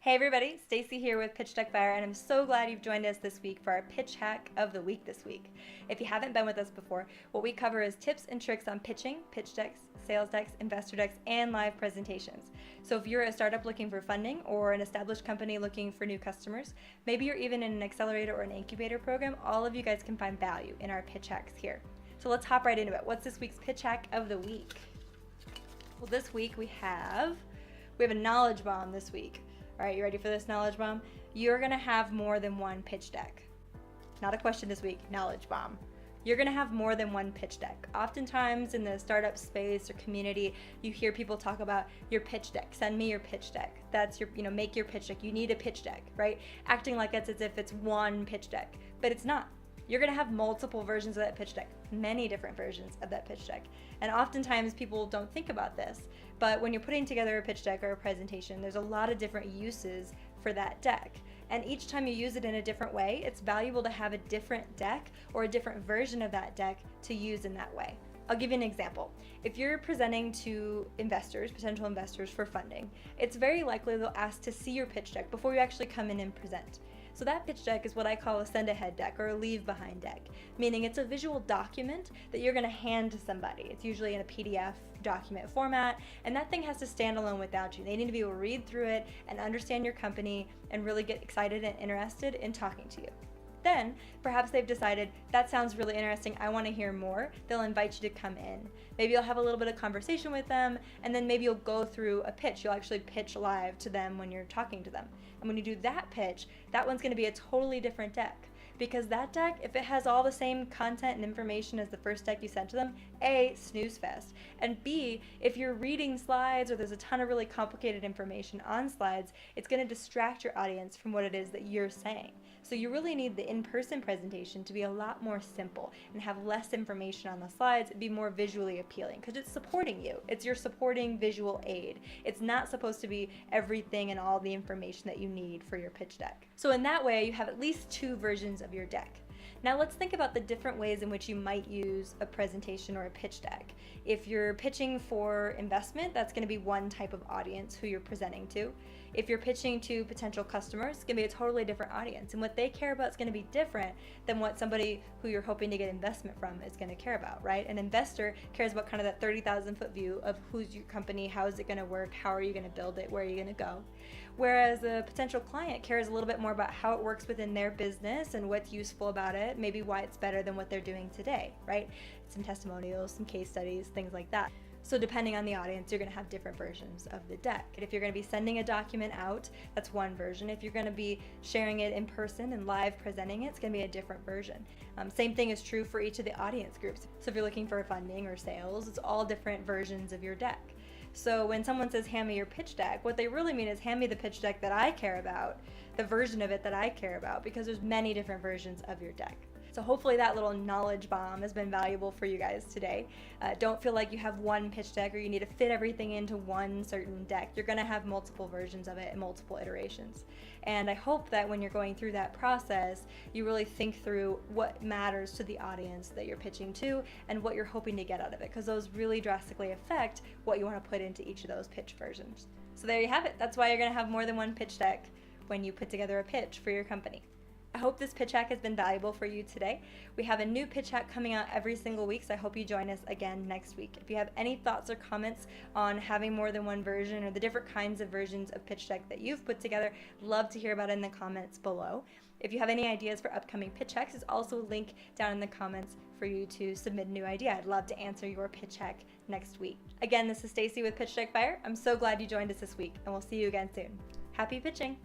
Hey everybody, Stacy here with Pitch Deck Fire, and I'm so glad you've joined us this week for our pitch hack of the week this week. If you haven't been with us before, what we cover is tips and tricks on pitching, pitch decks, sales decks, investor decks, and live presentations. So if you're a startup looking for funding or an established company looking for new customers, maybe you're even in an accelerator or an incubator program, all of you guys can find value in our pitch hacks here. So let's hop right into it. What's this week's pitch hack of the week? Well, this week we have a knowledge bomb this week. All right, you ready for this knowledge bomb? You're gonna have more than one pitch deck. Not a question this week, knowledge bomb. You're gonna have more than one pitch deck. Oftentimes in the startup space or community, you hear people talk about your pitch deck. Send me your pitch deck. That's your, make your pitch deck. You need a pitch deck, right? Acting like it's as if it's one pitch deck, but it's not. You're gonna have multiple versions of that pitch deck, many different versions of that pitch deck. And oftentimes people don't think about this, but when you're putting together a pitch deck or a presentation, there's a lot of different uses for that deck. And each time you use it in a different way, it's valuable to have a different deck or a different version of that deck to use in that way. I'll give you an example. If you're presenting to investors, potential investors for funding, it's very likely they'll ask to see your pitch deck before you actually come in and present. So that pitch deck is what I call a send ahead deck or a leave behind deck, meaning it's a visual document that you're gonna hand to somebody. It's usually in a PDF document format, and that thing has to stand alone without you. They need to be able to read through it and understand your company and really get excited and interested in talking to you. Then, perhaps they've decided, that sounds really interesting, I want to hear more. They'll invite you to come in. Maybe you'll have a little bit of conversation with them, and then maybe you'll go through a pitch. You'll actually pitch live to them when you're talking to them. And when you do that pitch, that one's going to be a totally different deck. Because that deck, if it has all the same content and information as the first deck you sent to them, A, snooze fest, and B, if you're reading slides or there's a ton of really complicated information on slides, it's going to distract your audience from what it is that you're saying. So you really need the in-person presentation to be a lot more simple and have less information on the slides and be more visually appealing because it's supporting you. It's your supporting visual aid. It's not supposed to be everything and all the information that you need for your pitch deck. So in that way, you have at least two versions of your deck. Now let's think about the different ways in which you might use a presentation or a pitch deck. If you're pitching for investment, that's going to be one type of audience who you're presenting to. If you're pitching to potential customers, it's going to be a totally different audience, and what they care about is going to be different than what somebody who you're hoping to get investment from is going to care about, right? An investor cares about kind of that 30,000 foot view of who's your company, how is it going to work, how are you going to build it, where are you going to go. Whereas a potential client cares a little bit more about how it works within their business and what's useful about it, maybe why it's better than what they're doing today, right? Some testimonials, some case studies, things like that. So depending on the audience, you're going to have different versions of the deck. If you're going to be sending a document out, that's one version. If you're going to be sharing it in person and live presenting it, it's going to be a different version. Same thing is true for each of the audience groups. So if you're looking for funding or sales, it's all different versions of your deck. So when someone says, hand me your pitch deck, what they really mean is hand me the pitch deck that I care about, the version of it that I care about, because there's many different versions of your deck. So hopefully that little knowledge bomb has been valuable for you guys today. Don't feel like you have one pitch deck or you need to fit everything into one certain deck. You're gonna have multiple versions of it and multiple iterations. And I hope that when you're going through that process, you really think through what matters to the audience that you're pitching to and what you're hoping to get out of it, because those really drastically affect what you wanna put into each of those pitch versions. So there you have it. That's why you're gonna have more than one pitch deck when you put together a pitch for your company. I hope this pitch hack has been valuable for you today. We have a new pitch hack coming out every single week, so I hope you join us again next week. If you have any thoughts or comments on having more than one version or the different kinds of versions of pitch deck that you've put together, love to hear about it in the comments below. If you have any ideas for upcoming pitch hacks, there's also a link down in the comments for you to submit a new idea. I'd love to answer your pitch hack next week. Again, this is Stacy with Pitch Deck Fire. I'm so glad you joined us this week, and we'll see you again soon. Happy pitching!